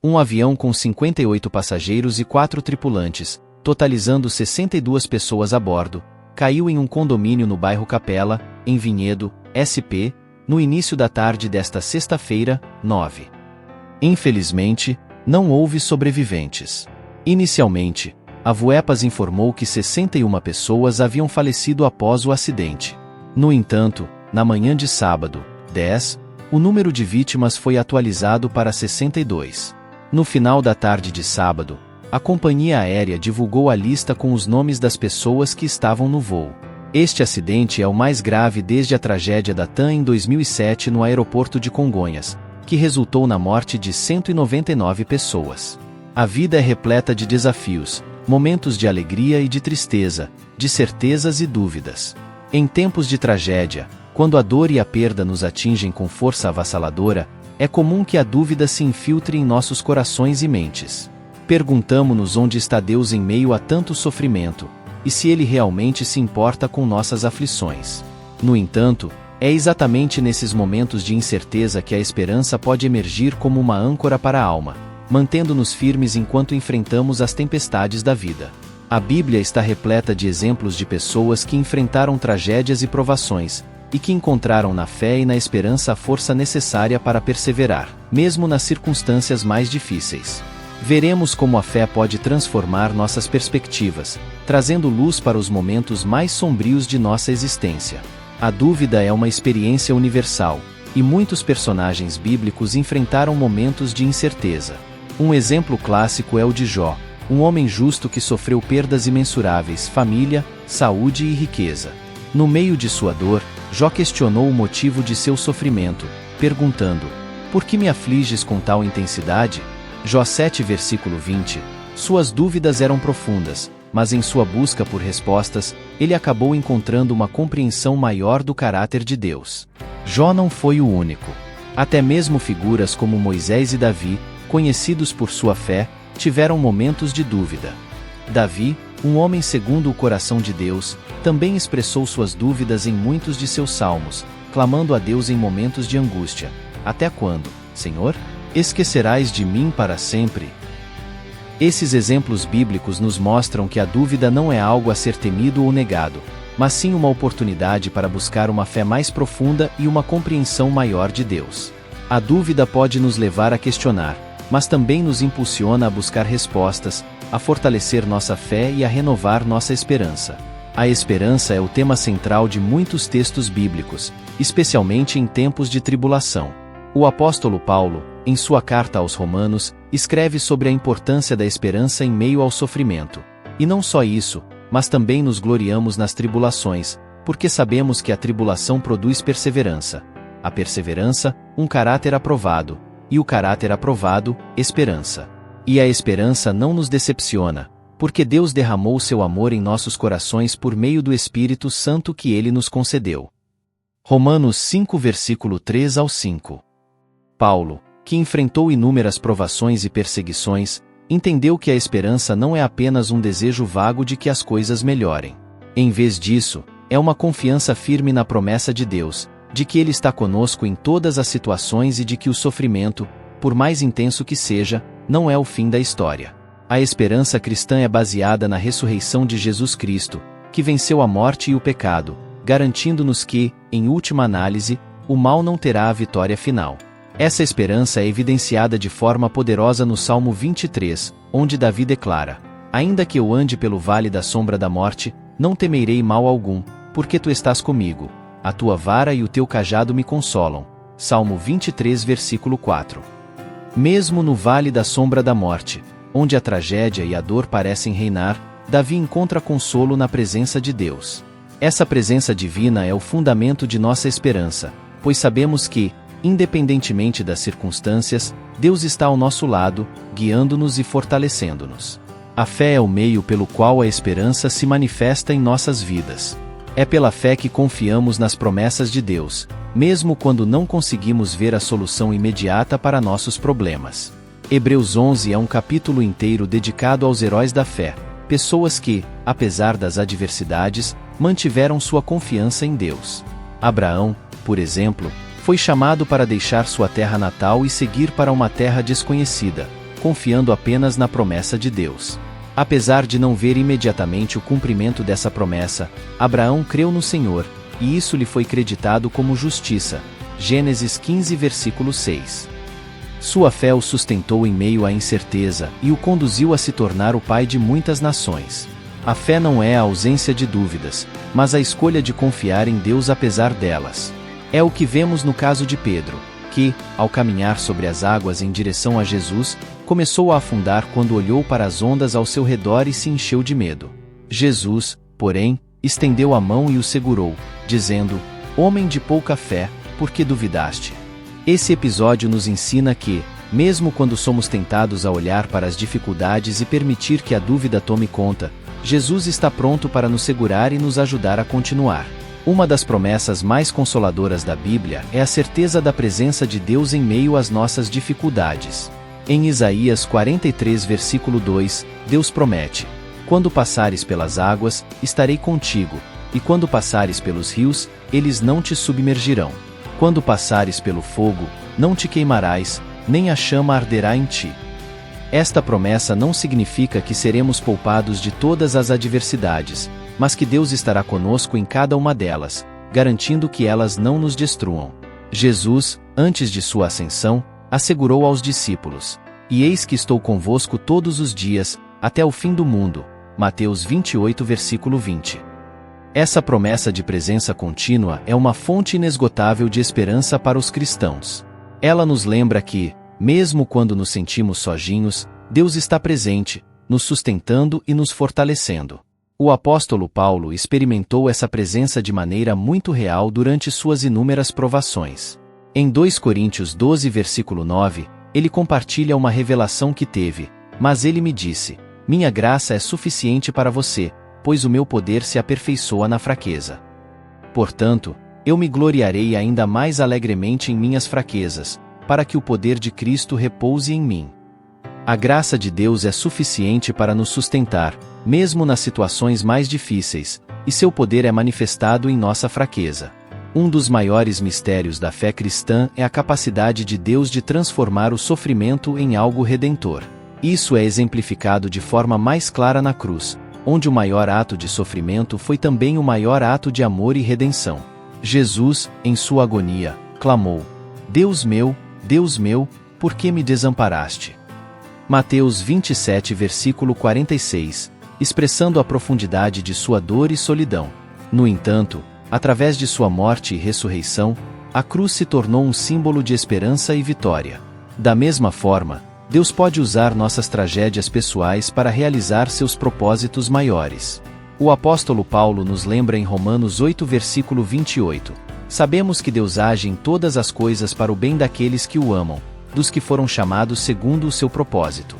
Um avião com 58 passageiros e 4 tripulantes, totalizando 62 pessoas a bordo, caiu em um condomínio no bairro Capela, em Vinhedo, SP, no início da tarde desta sexta-feira, 9. Infelizmente, não houve sobreviventes. Inicialmente, a Vuepas informou que 61 pessoas haviam falecido após o acidente. No entanto, na manhã de sábado, 10, o número de vítimas foi atualizado para 62. No final da tarde de sábado, a companhia aérea divulgou a lista com os nomes das pessoas que estavam no voo. Este acidente é o mais grave desde a tragédia da TAM em 2007 no aeroporto de Congonhas, que resultou na morte de 199 pessoas. A vida é repleta de desafios, momentos de alegria e de tristeza, de certezas e dúvidas. Em tempos de tragédia, quando a dor e a perda nos atingem com força avassaladora, é comum que a dúvida se infiltre em nossos corações e mentes. Perguntamo-nos onde está Deus em meio a tanto sofrimento, e se Ele realmente se importa com nossas aflições. No entanto, é exatamente nesses momentos de incerteza que a esperança pode emergir como uma âncora para a alma, mantendo-nos firmes enquanto enfrentamos as tempestades da vida. A Bíblia está repleta de exemplos de pessoas que enfrentaram tragédias e provações, e que encontraram na fé e na esperança a força necessária para perseverar, mesmo nas circunstâncias mais difíceis. Veremos como a fé pode transformar nossas perspectivas, trazendo luz para os momentos mais sombrios de nossa existência. A dúvida é uma experiência universal, e muitos personagens bíblicos enfrentaram momentos de incerteza. Um exemplo clássico é o de Jó, um homem justo que sofreu perdas imensuráveis, família, saúde e riqueza. No meio de sua dor, Jó questionou o motivo de seu sofrimento, perguntando: "Por que me afliges com tal intensidade?" Jó 7 versículo 20. Suas dúvidas eram profundas, mas em sua busca por respostas, ele acabou encontrando uma compreensão maior do caráter de Deus. Jó não foi o único. Até mesmo figuras como Moisés e Davi, conhecidos por sua fé, tiveram momentos de dúvida. Davi, um homem segundo o coração de Deus, também expressou suas dúvidas em muitos de seus salmos, clamando a Deus em momentos de angústia: "Até quando, Senhor? Esquecerás de mim para sempre?" Esses exemplos bíblicos nos mostram que a dúvida não é algo a ser temido ou negado, mas sim uma oportunidade para buscar uma fé mais profunda e uma compreensão maior de Deus. A dúvida pode nos levar a questionar, mas também nos impulsiona a buscar respostas, a fortalecer nossa fé e a renovar nossa esperança. A esperança é o tema central de muitos textos bíblicos, especialmente em tempos de tribulação. O apóstolo Paulo, em sua carta aos Romanos, escreve sobre a importância da esperança em meio ao sofrimento. E não só isso, mas também nos gloriamos nas tribulações, porque sabemos que a tribulação produz perseverança. A perseverança, um caráter aprovado, e o caráter aprovado, esperança. E a esperança não nos decepciona, porque Deus derramou seu amor em nossos corações por meio do Espírito Santo que Ele nos concedeu. Romanos 5 versículo 3 ao 5. Paulo, que enfrentou inúmeras provações e perseguições, entendeu que a esperança não é apenas um desejo vago de que as coisas melhorem. Em vez disso, é uma confiança firme na promessa de Deus, de que Ele está conosco em todas as situações e de que o sofrimento, por mais intenso que seja, não é o fim da história. A esperança cristã é baseada na ressurreição de Jesus Cristo, que venceu a morte e o pecado, garantindo-nos que, em última análise, o mal não terá a vitória final. Essa esperança é evidenciada de forma poderosa no Salmo 23, onde Davi declara: "Ainda que eu ande pelo vale da sombra da morte, não temerei mal algum, porque tu estás comigo. A tua vara e o teu cajado me consolam." Salmo 23 versículo 4. Mesmo no vale da sombra da morte, onde a tragédia e a dor parecem reinar, Davi encontra consolo na presença de Deus. Essa presença divina é o fundamento de nossa esperança, pois sabemos que, independentemente das circunstâncias, Deus está ao nosso lado, guiando-nos e fortalecendo-nos. A fé é o meio pelo qual a esperança se manifesta em nossas vidas. É pela fé que confiamos nas promessas de Deus, mesmo quando não conseguimos ver a solução imediata para nossos problemas. Hebreus 11 é um capítulo inteiro dedicado aos heróis da fé, pessoas que, apesar das adversidades, mantiveram sua confiança em Deus. Abraão, por exemplo, foi chamado para deixar sua terra natal e seguir para uma terra desconhecida, confiando apenas na promessa de Deus. Apesar de não ver imediatamente o cumprimento dessa promessa, Abraão creu no Senhor, e isso lhe foi creditado como justiça. Gênesis 15, versículo 6. Sua fé o sustentou em meio à incerteza e o conduziu a se tornar o pai de muitas nações. A fé não é a ausência de dúvidas, mas a escolha de confiar em Deus apesar delas. É o que vemos no caso de Pedro, que, ao caminhar sobre as águas em direção a Jesus, começou a afundar quando olhou para as ondas ao seu redor e se encheu de medo. Jesus, porém, estendeu a mão e o segurou, dizendo: "Homem de pouca fé, por que duvidaste?" Esse episódio nos ensina que, mesmo quando somos tentados a olhar para as dificuldades e permitir que a dúvida tome conta, Jesus está pronto para nos segurar e nos ajudar a continuar. Uma das promessas mais consoladoras da Bíblia é a certeza da presença de Deus em meio às nossas dificuldades. Em Isaías 43, versículo 2, Deus promete: "Quando passares pelas águas, estarei contigo, e quando passares pelos rios, eles não te submergirão. Quando passares pelo fogo, não te queimarás, nem a chama arderá em ti." Esta promessa não significa que seremos poupados de todas as adversidades, mas que Deus estará conosco em cada uma delas, garantindo que elas não nos destruam. Jesus, antes de sua ascensão, assegurou aos discípulos: "E eis que estou convosco todos os dias, até o fim do mundo." Mateus 28, versículo 20. Essa promessa de presença contínua é uma fonte inesgotável de esperança para os cristãos. Ela nos lembra que, mesmo quando nos sentimos sozinhos, Deus está presente, nos sustentando e nos fortalecendo. O apóstolo Paulo experimentou essa presença de maneira muito real durante suas inúmeras provações. Em 2 Coríntios 12, versículo 9, ele compartilha uma revelação que teve: "Mas ele me disse: minha graça é suficiente para você, pois o meu poder se aperfeiçoa na fraqueza. Portanto, eu me gloriarei ainda mais alegremente em minhas fraquezas, para que o poder de Cristo repouse em mim." A graça de Deus é suficiente para nos sustentar, mesmo nas situações mais difíceis, e seu poder é manifestado em nossa fraqueza. Um dos maiores mistérios da fé cristã é a capacidade de Deus de transformar o sofrimento em algo redentor. Isso é exemplificado de forma mais clara na cruz, onde o maior ato de sofrimento foi também o maior ato de amor e redenção. Jesus, em sua agonia, clamou: Deus meu, por que me desamparaste?" Mateus 27, versículo 46, expressando a profundidade de sua dor e solidão. No entanto, através de sua morte e ressurreição, a cruz se tornou um símbolo de esperança e vitória. Da mesma forma, Deus pode usar nossas tragédias pessoais para realizar seus propósitos maiores. O apóstolo Paulo nos lembra em Romanos 8, versículo 28, "Sabemos que Deus age em todas as coisas para o bem daqueles que o amam, dos que foram chamados segundo o seu propósito."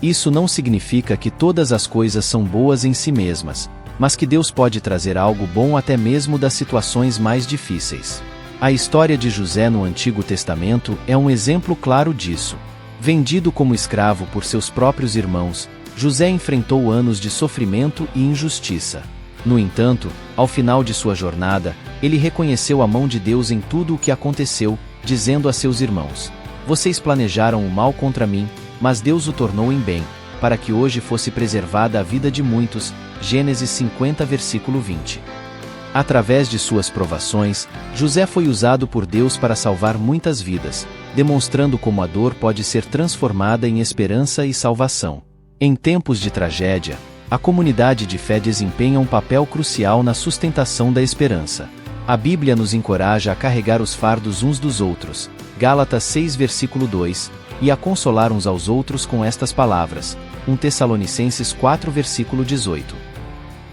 Isso não significa que todas as coisas são boas em si mesmas, mas que Deus pode trazer algo bom até mesmo das situações mais difíceis. A história de José no Antigo Testamento é um exemplo claro disso. Vendido como escravo por seus próprios irmãos, José enfrentou anos de sofrimento e injustiça. No entanto, ao final de sua jornada, ele reconheceu a mão de Deus em tudo o que aconteceu, dizendo a seus irmãos: "Vocês planejaram o mal contra mim, mas Deus o tornou em bem, para que hoje fosse preservada a vida de muitos." Gênesis 50, versículo 20. Através de suas provações, José foi usado por Deus para salvar muitas vidas, demonstrando como a dor pode ser transformada em esperança e salvação. Em tempos de tragédia, a comunidade de fé desempenha um papel crucial na sustentação da esperança. A Bíblia nos encoraja a carregar os fardos uns dos outros, Gálatas 6, versículo 2, e a consolar uns aos outros com estas palavras, 1 Tessalonicenses 4, versículo 18.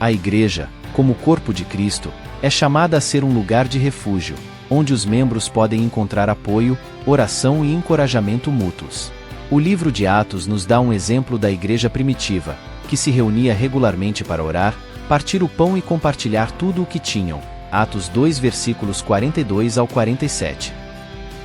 A Igreja, como corpo de Cristo, é chamada a ser um lugar de refúgio, onde os membros podem encontrar apoio, oração e encorajamento mútuos. O livro de Atos nos dá um exemplo da igreja primitiva, que se reunia regularmente para orar, partir o pão e compartilhar tudo o que tinham. Atos 2, versículos 42 ao 47.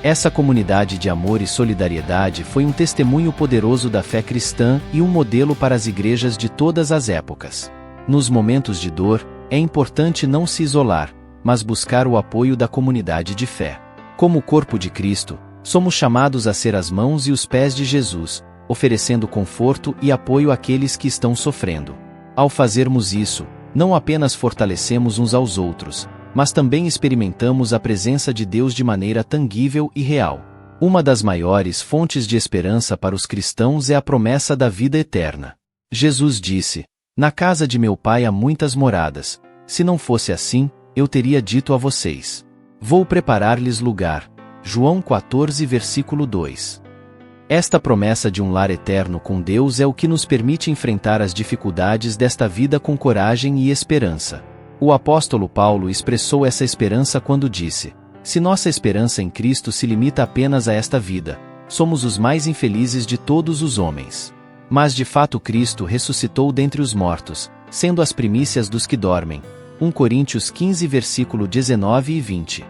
Essa comunidade de amor e solidariedade foi um testemunho poderoso da fé cristã e um modelo para as igrejas de todas as épocas. Nos momentos de dor, é importante não se isolar, mas buscar o apoio da comunidade de fé. Como corpo de Cristo, somos chamados a ser as mãos e os pés de Jesus, oferecendo conforto e apoio àqueles que estão sofrendo. Ao fazermos isso, não apenas fortalecemos uns aos outros, mas também experimentamos a presença de Deus de maneira tangível e real. Uma das maiores fontes de esperança para os cristãos é a promessa da vida eterna. Jesus disse: "Na casa de meu Pai há muitas moradas. Se não fosse assim, eu teria dito a vocês: vou preparar-lhes lugar." João 14, versículo 2. Esta promessa de um lar eterno com Deus é o que nos permite enfrentar as dificuldades desta vida com coragem e esperança. O apóstolo Paulo expressou essa esperança quando disse: "Se nossa esperança em Cristo se limita apenas a esta vida, somos os mais infelizes de todos os homens. Mas de fato Cristo ressuscitou dentre os mortos, sendo as primícias dos que dormem." 1 Coríntios 15, versículo 19 e 20.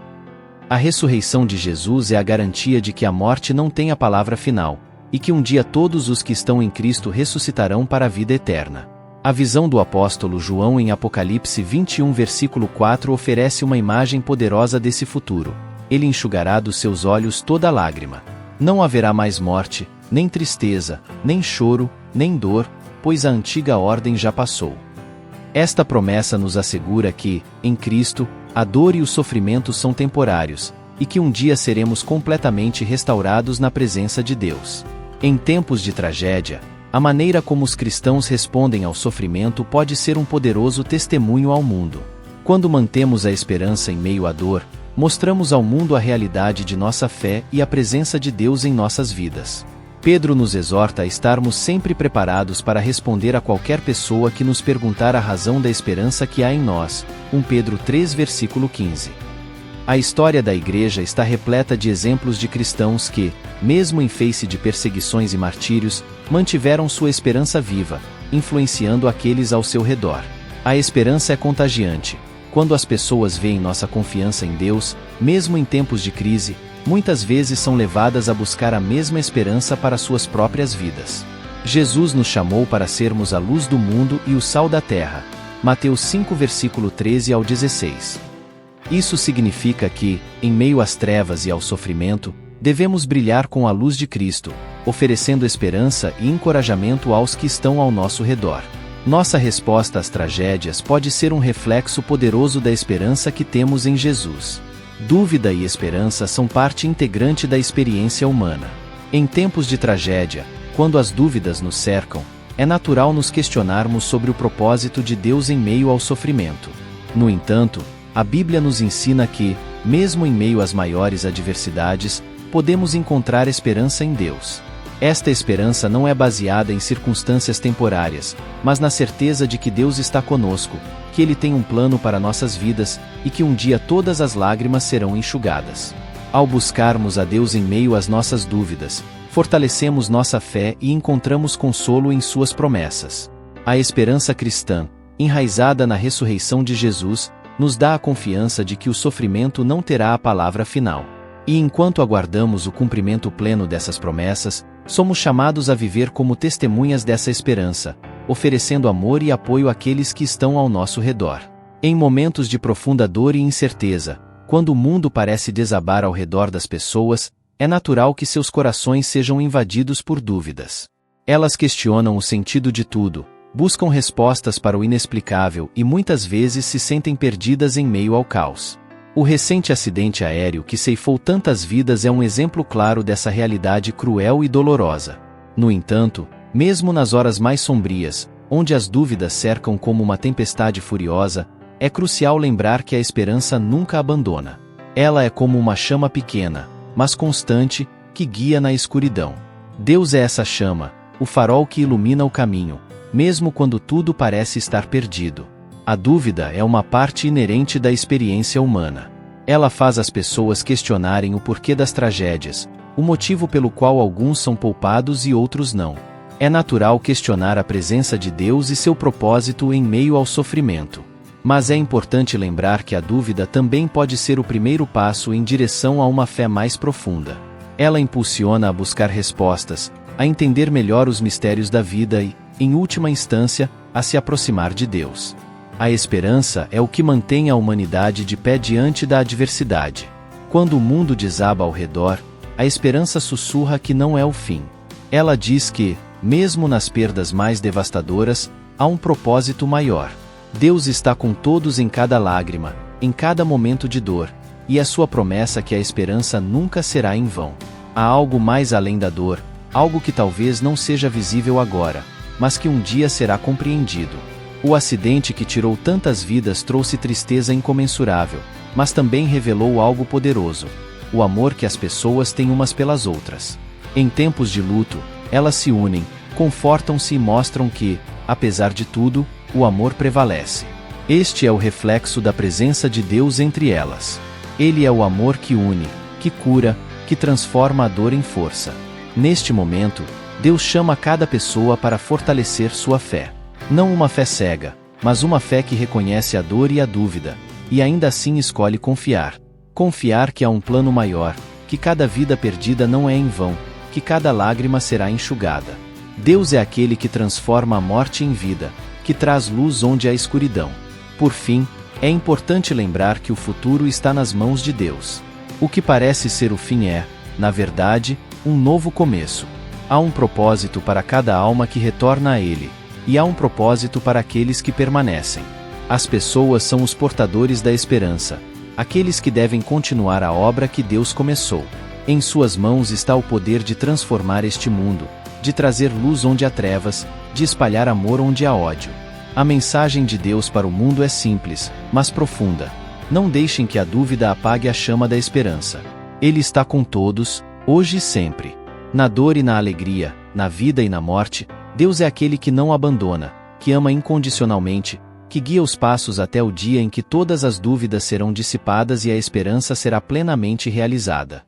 A ressurreição de Jesus é a garantia de que a morte não tem a palavra final, e que um dia todos os que estão em Cristo ressuscitarão para a vida eterna. A visão do apóstolo João em Apocalipse 21, versículo 4 oferece uma imagem poderosa desse futuro. Ele enxugará dos seus olhos toda lágrima. Não haverá mais morte, nem tristeza, nem choro, nem dor, pois a antiga ordem já passou. Esta promessa nos assegura que, em Cristo, a dor e o sofrimento são temporários, e que um dia seremos completamente restaurados na presença de Deus. Em tempos de tragédia, a maneira como os cristãos respondem ao sofrimento pode ser um poderoso testemunho ao mundo. Quando mantemos a esperança em meio à dor, mostramos ao mundo a realidade de nossa fé e a presença de Deus em nossas vidas. Pedro nos exorta a estarmos sempre preparados para responder a qualquer pessoa que nos perguntar a razão da esperança que há em nós. 1 Pedro 3, versículo 15. A história da Igreja está repleta de exemplos de cristãos que, mesmo em face de perseguições e martírios, mantiveram sua esperança viva, influenciando aqueles ao seu redor. A esperança é contagiante. Quando as pessoas veem nossa confiança em Deus, mesmo em tempos de crise, muitas vezes são levadas a buscar a mesma esperança para suas próprias vidas. Jesus nos chamou para sermos a luz do mundo e o sal da terra. Mateus 5, versículo 13 ao 16. Isso significa que, em meio às trevas e ao sofrimento, devemos brilhar com a luz de Cristo, oferecendo esperança e encorajamento aos que estão ao nosso redor. Nossa resposta às tragédias pode ser um reflexo poderoso da esperança que temos em Jesus. Dúvida e esperança são parte integrante da experiência humana. Em tempos de tragédia, quando as dúvidas nos cercam, é natural nos questionarmos sobre o propósito de Deus em meio ao sofrimento. No entanto, a Bíblia nos ensina que, mesmo em meio às maiores adversidades, podemos encontrar esperança em Deus. Esta esperança não é baseada em circunstâncias temporárias, mas na certeza de que Deus está conosco, que Ele tem um plano para nossas vidas, e que um dia todas as lágrimas serão enxugadas. Ao buscarmos a Deus em meio às nossas dúvidas, fortalecemos nossa fé e encontramos consolo em Suas promessas. A esperança cristã, enraizada na ressurreição de Jesus, nos dá a confiança de que o sofrimento não terá a palavra final. E enquanto aguardamos o cumprimento pleno dessas promessas, somos chamados a viver como testemunhas dessa esperança, oferecendo amor e apoio àqueles que estão ao nosso redor. Em momentos de profunda dor e incerteza, quando o mundo parece desabar ao redor das pessoas, é natural que seus corações sejam invadidos por dúvidas. Elas questionam o sentido de tudo, buscam respostas para o inexplicável e muitas vezes se sentem perdidas em meio ao caos. O recente acidente aéreo que ceifou tantas vidas é um exemplo claro dessa realidade cruel e dolorosa. No entanto, mesmo nas horas mais sombrias, onde as dúvidas cercam como uma tempestade furiosa, é crucial lembrar que a esperança nunca abandona. Ela é como uma chama pequena, mas constante, que guia na escuridão. Deus é essa chama, o farol que ilumina o caminho, mesmo quando tudo parece estar perdido. A dúvida é uma parte inerente da experiência humana. Ela faz as pessoas questionarem o porquê das tragédias, o motivo pelo qual alguns são poupados e outros não. É natural questionar a presença de Deus e seu propósito em meio ao sofrimento. Mas é importante lembrar que a dúvida também pode ser o primeiro passo em direção a uma fé mais profunda. Ela impulsiona a buscar respostas, a entender melhor os mistérios da vida e, em última instância, a se aproximar de Deus. A esperança é o que mantém a humanidade de pé diante da adversidade. Quando o mundo desaba ao redor, a esperança sussurra que não é o fim. Ela diz que, mesmo nas perdas mais devastadoras, há um propósito maior. Deus está com todos em cada lágrima, em cada momento de dor, e é sua promessa que a esperança nunca será em vão. Há algo mais além da dor, algo que talvez não seja visível agora, mas que um dia será compreendido. O acidente que tirou tantas vidas trouxe tristeza incomensurável, mas também revelou algo poderoso: o amor que as pessoas têm umas pelas outras. Em tempos de luto, elas se unem, confortam-se e mostram que, apesar de tudo, o amor prevalece. Este é o reflexo da presença de Deus entre elas. Ele é o amor que une, que cura, que transforma a dor em força. Neste momento, Deus chama cada pessoa para fortalecer sua fé. Não uma fé cega, mas uma fé que reconhece a dor e a dúvida, e ainda assim escolhe confiar. Confiar que há um plano maior, que cada vida perdida não é em vão, que cada lágrima será enxugada. Deus é aquele que transforma a morte em vida, que traz luz onde há escuridão. Por fim, é importante lembrar que o futuro está nas mãos de Deus. O que parece ser o fim é, na verdade, um novo começo. Há um propósito para cada alma que retorna a Ele, e há um propósito para aqueles que permanecem. As pessoas são os portadores da esperança, aqueles que devem continuar a obra que Deus começou. Em suas mãos está o poder de transformar este mundo, de trazer luz onde há trevas, de espalhar amor onde há ódio. A mensagem de Deus para o mundo é simples, mas profunda. Não deixem que a dúvida apague a chama da esperança. Ele está com todos, hoje e sempre. Na dor e na alegria, na vida e na morte, Deus é aquele que não abandona, que ama incondicionalmente, que guia os passos até o dia em que todas as dúvidas serão dissipadas e a esperança será plenamente realizada.